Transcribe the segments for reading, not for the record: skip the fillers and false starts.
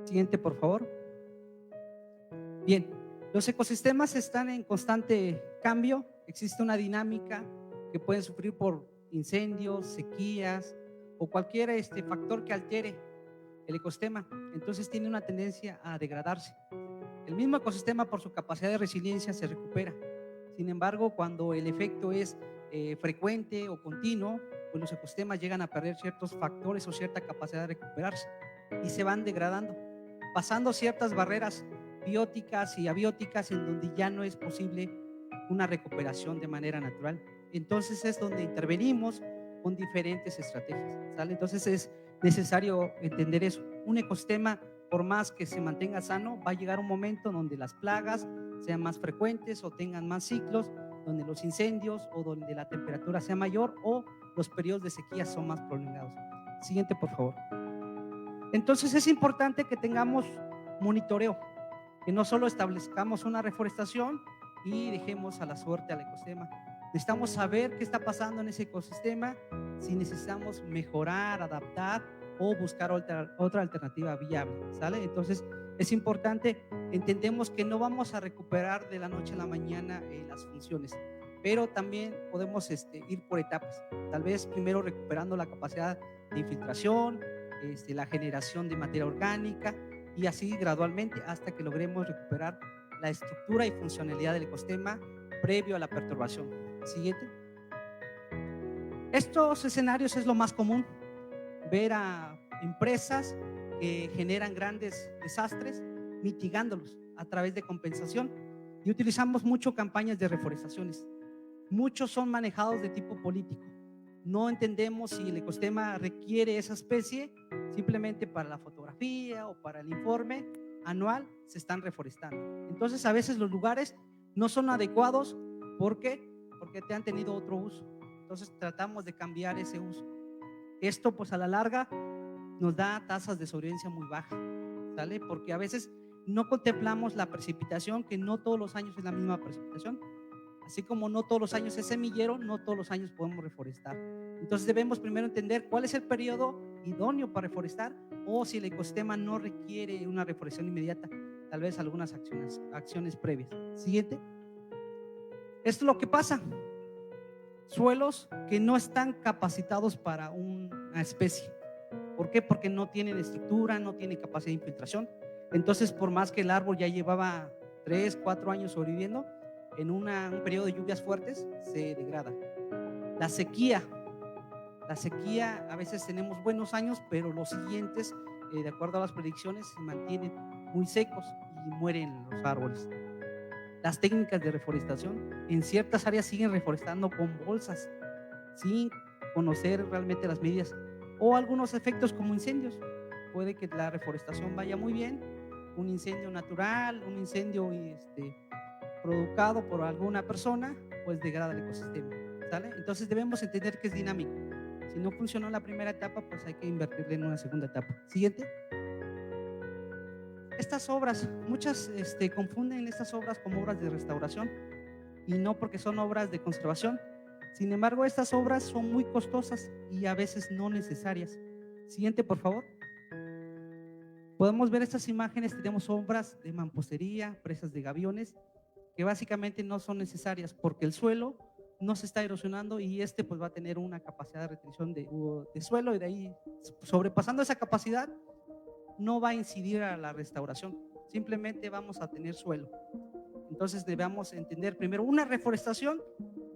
Siguiente, por favor. Bien, los ecosistemas están en constante cambio. Existe una dinámica que pueden sufrir por incendios, sequías o cualquier factor que altere el ecosistema. Entonces tiene una tendencia a degradarse. El mismo ecosistema, por su capacidad de resiliencia, se recupera. Sin embargo, cuando el efecto es frecuente o continuo, pues los ecosistemas llegan a perder ciertos factores o cierta capacidad de recuperarse y se van degradando, pasando ciertas barreras bióticas y abióticas en donde ya no es posible una recuperación de manera natural. Entonces es donde intervenimos con diferentes estrategias, ¿sale? Entonces es necesario entender eso. Un ecosistema, por más que se mantenga sano, va a llegar un momento donde las plagas sean más frecuentes o tengan más ciclos, donde los incendios o donde la temperatura sea mayor o los periodos de sequía son más prolongados. Siguiente, por favor. Entonces es importante que tengamos monitoreo, que no solo establezcamos una reforestación y dejemos a la suerte al ecosistema. Necesitamos saber qué está pasando en ese ecosistema, si necesitamos mejorar, adaptar o buscar otra alternativa viable, ¿sale? Entonces es importante, entendemos que no vamos a recuperar de la noche a la mañana las funciones, pero también podemos ir por etapas. Tal vez primero recuperando la capacidad de infiltración, la generación de materia orgánica, y así gradualmente hasta que logremos recuperar la estructura y funcionalidad del ecosistema previo a la perturbación. Siguiente. Estos escenarios es lo más común, ver a empresas que generan grandes desastres mitigándolos a través de compensación, y utilizamos mucho campañas de reforestaciones. Muchos son manejados de tipo político. No entendemos si el ecosistema requiere esa especie, simplemente para la fotografía o para el informe anual se están reforestando. Entonces a veces los lugares no son adecuados. ¿Por qué? Porque te han tenido otro uso. Entonces tratamos de cambiar ese uso. Esto pues a la larga nos da tasas de sobrevivencia muy bajas, ¿sale? Porque a veces no contemplamos la precipitación, que no todos los años es la misma precipitación. Así como no todos los años es semillero, no todos los años podemos reforestar. Entonces debemos primero entender cuál es el periodo idóneo para reforestar, o si el ecosistema no requiere una reforestación inmediata, tal vez algunas acciones previas. Siguiente. Esto es lo que pasa. Suelos que no están capacitados para una especie. ¿Por qué? Porque no tienen estructura, no tienen capacidad de infiltración. Entonces, por más que el árbol ya llevaba 3, 4 años sobreviviendo, en un periodo de lluvias fuertes se degrada. La sequía a veces tenemos buenos años, pero los siguientes, de acuerdo a las predicciones, se mantienen muy secos y mueren los árboles. Las técnicas de reforestación, en ciertas áreas siguen reforestando con bolsas, sin conocer realmente las medidas, o algunos efectos como incendios. Puede que la reforestación vaya muy bien, un incendio natural, un incendio provocado por alguna persona, pues degrada el ecosistema, ¿sale? Entonces debemos entender que es dinámico. Si no funcionó en la primera etapa, pues hay que invertirle en una segunda etapa. Siguiente. Estas obras, muchas confunden estas obras como obras de restauración, y no, porque son obras de conservación. Sin embargo, estas obras son muy costosas y a veces no necesarias. Siguiente, por favor. Podemos ver estas imágenes. Tenemos obras de mampostería, presas de gaviones, que básicamente no son necesarias porque el suelo no se está erosionando, y pues va a tener una capacidad de retención de suelo, y de ahí, sobrepasando esa capacidad, no va a incidir a la restauración, simplemente vamos a tener suelo. Entonces debemos entender primero, una reforestación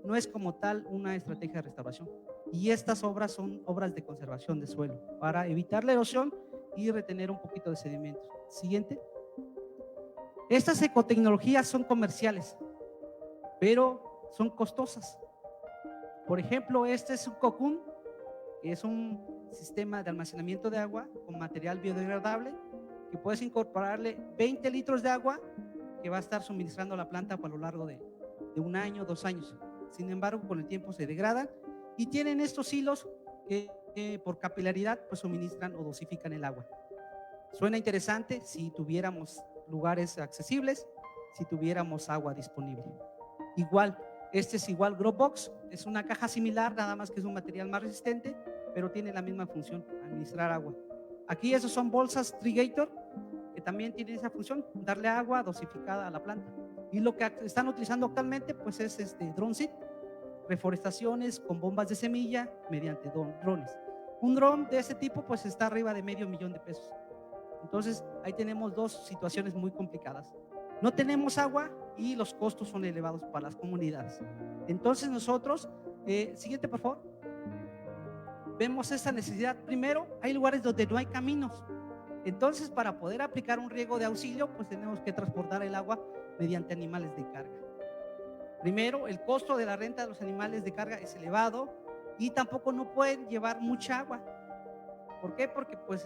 no es como tal una estrategia de restauración, y estas obras son obras de conservación de suelo para evitar la erosión y retener un poquito de sedimentos. Siguiente. Estas ecotecnologías son comerciales, pero son costosas. Por ejemplo, este es un Cocoon, que es un sistema de almacenamiento de agua con material biodegradable, que puedes incorporarle 20 litros de agua que va a estar suministrando la planta a lo largo de 1 año, 2 años. Sin embargo, con el tiempo se degradan y tienen estos hilos que por capilaridad pues suministran o dosifican el agua. Suena interesante si tuviéramos lugares accesibles, si tuviéramos agua disponible. Igual, este es igual Growbox, es una caja similar, nada más que es un material más resistente, pero tiene la misma función, administrar agua. Aquí esos son bolsas Trigator, también tiene esa función, darle agua dosificada a la planta. Y lo que están utilizando actualmente pues es drone seed, reforestaciones con bombas de semilla mediante drones. Un dron de ese tipo pues está arriba de $500,000. Entonces ahí tenemos dos situaciones muy complicadas. No tenemos agua y los costos son elevados para las comunidades. Entonces nosotros, siguiente por favor, vemos esta necesidad. Primero, hay lugares donde no hay caminos. Entonces, para poder aplicar un riego de auxilio, pues tenemos que transportar el agua mediante animales de carga. Primero, el costo de la renta de los animales de carga es elevado y tampoco no pueden llevar mucha agua. ¿Por qué? Porque pues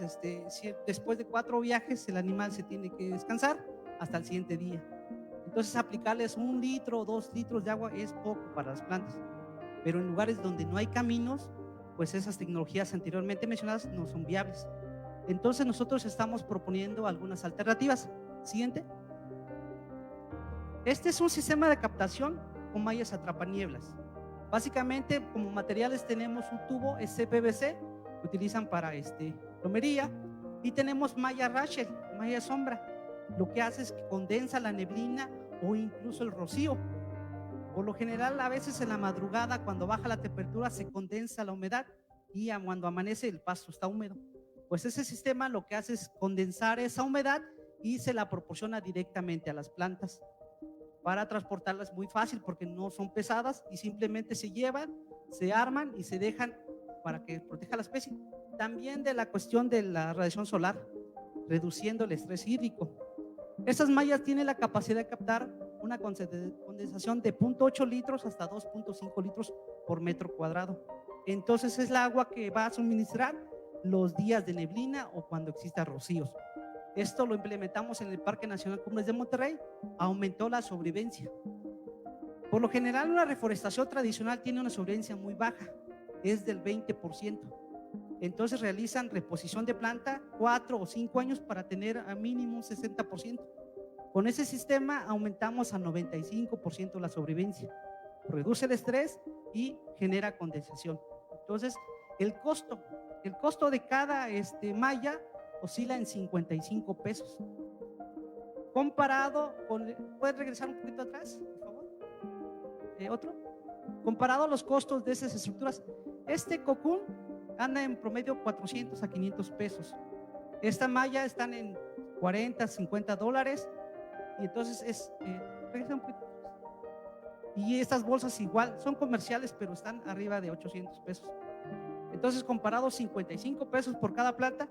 si después de 4 viajes el animal se tiene que descansar hasta el siguiente día. Entonces aplicarles 1 litro o 2 litros de agua es poco para las plantas. Pero en lugares donde no hay caminos, pues esas tecnologías anteriormente mencionadas no son viables. Entonces nosotros estamos proponiendo algunas alternativas. Siguiente. Este es un sistema de captación con mallas atrapanieblas. Básicamente como materiales tenemos un tubo CPVC que utilizan para plomería y tenemos malla Rachel, malla sombra. Lo que hace es que condensa la neblina o incluso el rocío. Por lo general a veces en la madrugada cuando baja la temperatura se condensa la humedad y cuando amanece el pasto está húmedo. Pues ese sistema lo que hace es condensar esa humedad y se la proporciona directamente a las plantas. Para transportarlas muy fácil porque no son pesadas y simplemente se llevan, se arman y se dejan para que proteja la especie. También de la cuestión de la radiación solar, reduciendo el estrés hídrico. Estas mallas tienen la capacidad de captar una condensación de 0.8 litros hasta 2.5 litros por metro cuadrado. Entonces es el agua que va a suministrar los días de neblina o cuando exista rocíos. Esto lo implementamos en el Parque Nacional Cumbres de Monterrey, aumentó la sobrevivencia. Por lo general, una reforestación tradicional tiene una sobrevivencia muy baja, es del 20%. Entonces realizan reposición de planta 4 o 5 años para tener a mínimo un 60%. Con ese sistema aumentamos a 95% la sobrevivencia, reduce el estrés y genera condensación. Entonces, el costo de cada malla oscila en $55. Comparado con, ¿puedes regresar un poquito atrás, por favor? Otro. Comparado a los costos de esas estructuras, cocoon anda en promedio $400 a $500. Esta malla están en $40, $50 y entonces regresa un poquito. Y estas bolsas igual son comerciales, pero están arriba de $800. Entonces, comparado $55 por cada planta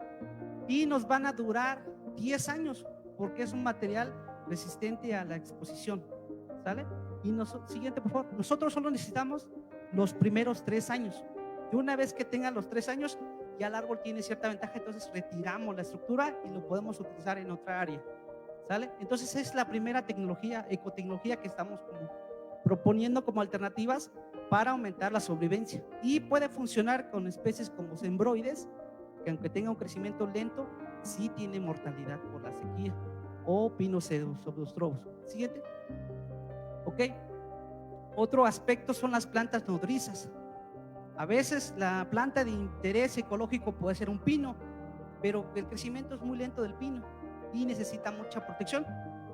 y nos van a durar 10 años porque es un material resistente a la exposición, ¿sale? Y siguiente, por favor. Nosotros solo necesitamos los primeros 3 años. Y una vez que tengan los 3 años, ya el árbol tiene cierta ventaja, entonces retiramos la estructura y lo podemos utilizar en otra área, ¿sale? Entonces es la primera tecnología, ecotecnología que estamos proponiendo como alternativas para aumentar la sobrevivencia y puede funcionar con especies como sembroides, que aunque tenga un crecimiento lento, sí tiene mortalidad por la sequía, o pinos pseudostrobos. Siguiente. Ok. Otro aspecto son las plantas nodrizas. A veces la planta de interés ecológico puede ser un pino, pero el crecimiento es muy lento del pino y necesita mucha protección.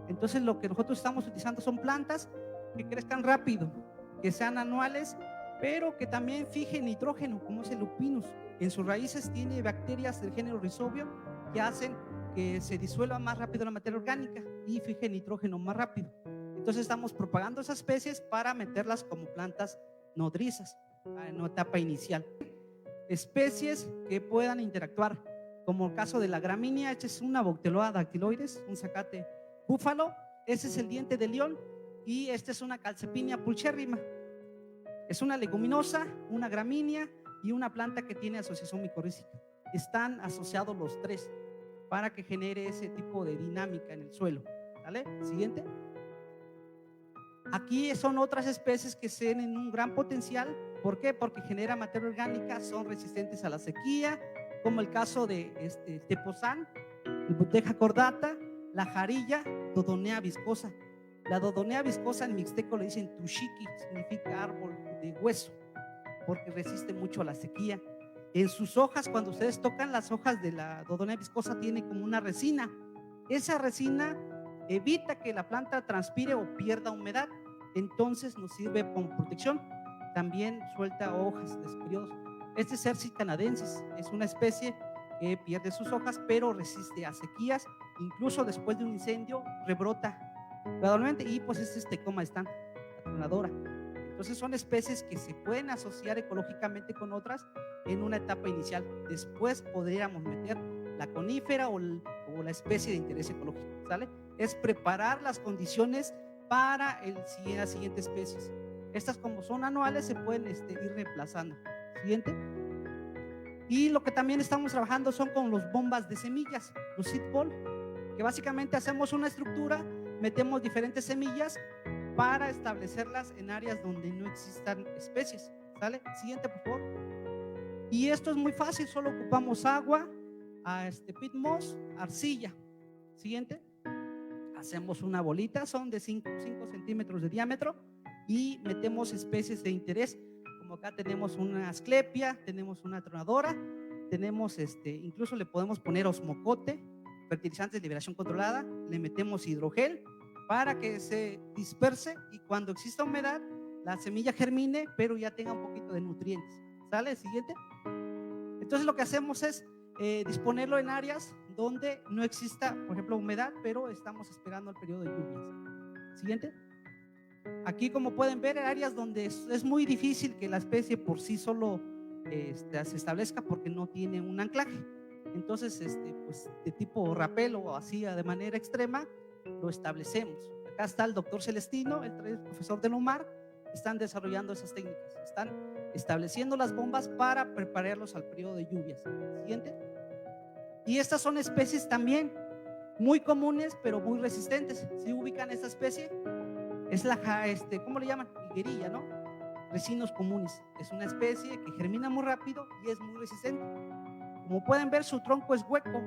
Entonces lo que nosotros estamos utilizando son plantas que crezcan rápido, que sean anuales, pero que también fijen nitrógeno, como es el lupinus. En sus raíces tiene bacterias del género Rhizobio que hacen que se disuelva más rápido la materia orgánica y fije nitrógeno más rápido. Entonces estamos propagando esas especies para meterlas como plantas nodrizas en una etapa inicial. Especies que puedan interactuar, como el caso de la gramínea, esta es una Bacterola dactyloides, un zacate búfalo, ese es el diente de león y esta es una Calcepinia pulcherrima. Es una leguminosa, una gramínea y una planta que tiene asociación micorrícica. Están asociados los tres para que genere ese tipo de dinámica en el suelo. ¿Vale? Siguiente. Aquí son otras especies que tienen un gran potencial. ¿Por qué? Porque generan materia orgánica, son resistentes a la sequía, como el caso de Tepozán, el Buteja cordata, la jarilla, Dodonea viscosa. La Dodonea viscosa en mixteco le dicen tushiki, significa árbol de hueso, porque resiste mucho a la sequía. En sus hojas, cuando ustedes tocan las hojas de la Dodonea viscosa, tiene como una resina. Esa resina evita que la planta transpire o pierda humedad, entonces nos sirve como protección. También suelta hojas de periodos. Este Cercis canadensis es una especie que pierde sus hojas, pero resiste a sequías, incluso después de un incendio rebrota gradualmente, y pues es Tecoma stand, atronadora. Entonces son especies que se pueden asociar ecológicamente con otras en una etapa inicial. Después podríamos meter la conífera o la especie de interés ecológico, ¿sale? Es preparar las condiciones para las siguientes especies. Estas, como son anuales, se pueden ir reemplazando. Siguiente. Y lo que también estamos trabajando son con los bombas de semillas, los seed ball, que básicamente hacemos una estructura, metemos diferentes semillas para establecerlas en áreas donde no existan especies, ¿sale? Siguiente, por favor. Y esto es muy fácil, solo ocupamos agua, peat moss, arcilla. Siguiente. Hacemos una bolita, son de 5 centímetros de diámetro, y metemos especies de interés, como acá tenemos una asclepia, tenemos una tronadora, tenemos incluso le podemos poner osmocote, fertilizantes de liberación controlada, le metemos hidrogel para que se disperse y cuando exista humedad la semilla germine, pero ya tenga un poquito de nutrientes. ¿Sale? Siguiente. Entonces lo que hacemos es disponerlo en áreas donde no exista, por ejemplo, humedad, pero estamos esperando el periodo de lluvias. Siguiente. Aquí, como pueden ver, áreas donde es muy difícil que la especie por sí solo se establezca porque no tiene un anclaje. Entonces, pues de tipo rapel o así de manera extrema, lo establecemos. Acá está el doctor Celestino, el profesor de Lomar, están desarrollando esas técnicas, están estableciendo las bombas para prepararlos al periodo de lluvias. Siguiente. Y estas son especies también muy comunes, pero muy resistentes. ¿Sí ubican esta especie? Es la, ¿cómo le llaman? Higuerilla, ¿no? Resinos comunes. Es una especie que germina muy rápido y es muy resistente. Como pueden ver, su tronco es hueco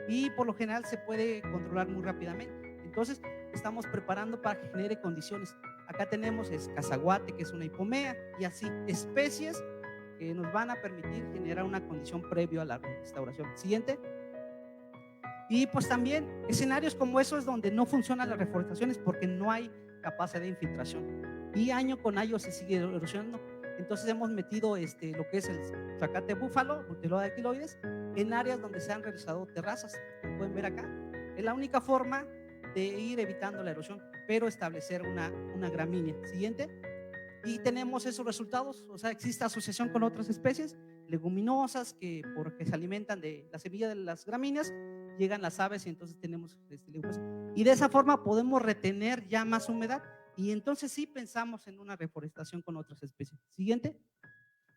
y por lo general se puede controlar muy rápidamente. Entonces, estamos preparando para que genere condiciones. Acá tenemos cazaguate, que es una hipomea, y así, especies que nos van a permitir generar una condición previo a la restauración. Siguiente. Y pues también escenarios como esos donde no funcionan las reforestaciones porque no hay capacidad de infiltración y año con año se sigue erosionando. Entonces hemos metido lo que es el zacate búfalo, Buteloa de quiloides, en áreas donde se han realizado terrazas. Como pueden ver acá, es la única forma de ir evitando la erosión, pero establecer una gramínea. Siguiente. Y tenemos esos resultados, o sea, existe asociación con otras especies leguminosas que porque se alimentan de la semilla de las gramíneas, llegan las aves y entonces tenemos leguminosas. Y de esa forma podemos retener ya más humedad y entonces sí pensamos en una reforestación con otras especies. Siguiente.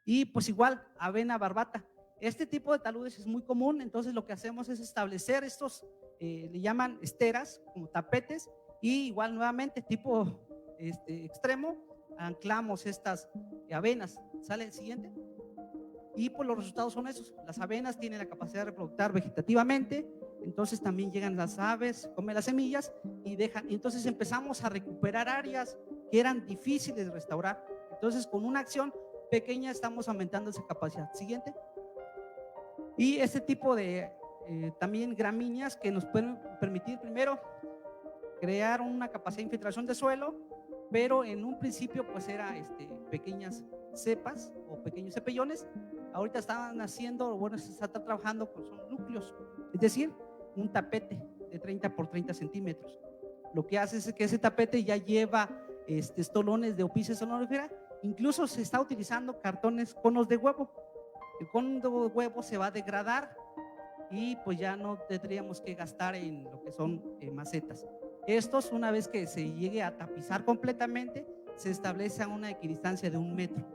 Y pues igual, avena barbata. Este tipo de taludes es muy común, entonces lo que hacemos es establecer estos, le llaman esteras, como tapetes, y igual nuevamente tipo extremo, anclamos estas avenas. ¿Sale el siguiente? Y pues los resultados son esos. Las avenas tienen la capacidad de reproducir vegetativamente, entonces también llegan las aves, comen las semillas y dejan. Y entonces empezamos a recuperar áreas que eran difíciles de restaurar. Entonces con una acción pequeña estamos aumentando esa capacidad. Siguiente. Y este tipo de también gramíneas que nos pueden permitir primero crear una capacidad de infiltración de suelo, pero en un principio pues era pequeñas cepas o pequeños cepellones. Ahorita estaban haciendo, bueno, se está trabajando con son núcleos, es decir, un tapete de 30 por 30 centímetros. Lo que hace es que ese tapete ya lleva estolones de Opices sonorífera, incluso se está utilizando cartones, conos de huevo. El cono de huevo se va a degradar y pues ya no tendríamos que gastar en lo que son macetas. Estos, una vez que se llegue a tapizar completamente, se establece a una equidistancia de 1 metro.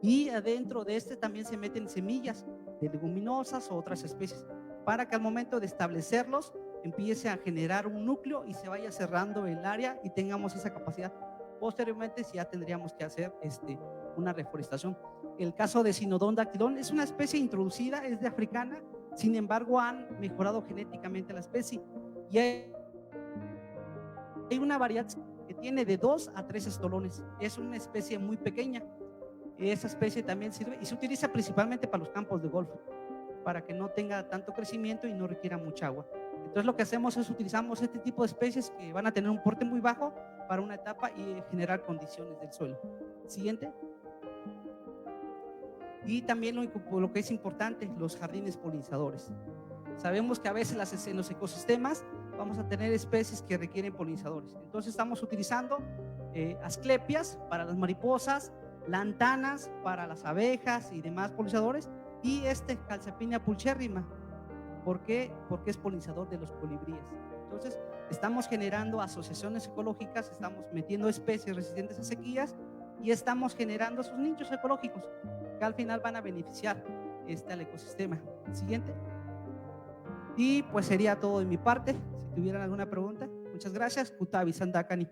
Y adentro de también se meten semillas de leguminosas o otras especies, para que al momento de establecerlos empiece a generar un núcleo y se vaya cerrando el área y tengamos esa capacidad. Posteriormente, sí, ya tendríamos que hacer una reforestación. El caso de Sinodon dactylon es una especie introducida, es de africana, sin embargo han mejorado genéticamente la especie y hay una variedad que tiene de 2 a 3 estolones. Es una especie muy pequeña. Esa especie también sirve y se utiliza principalmente para los campos de golf, para que no tenga tanto crecimiento y no requiera mucha agua. Entonces Entonces lo que hacemos es utilizamos este tipo de especies que van a tener un porte muy bajo para una etapa y generar condiciones del suelo. Siguiente. Y también lo que es importante, los jardines polinizadores. Sabemos que a veces en los ecosistemas vamos a tener especies que requieren polinizadores. Entonces estamos utilizando asclepias para las mariposas, lantanas para las abejas y demás polinizadores, y Calcepinia pulcherrima. ¿Por qué? Porque es polinizador de los colibríes. Entonces estamos generando asociaciones ecológicas, estamos metiendo especies resistentes a sequías y estamos generando sus nichos ecológicos que al final van a beneficiar al ecosistema. Siguiente. Y pues sería todo de mi parte. Si tuvieran alguna pregunta, muchas gracias. Kutabi Sandakani.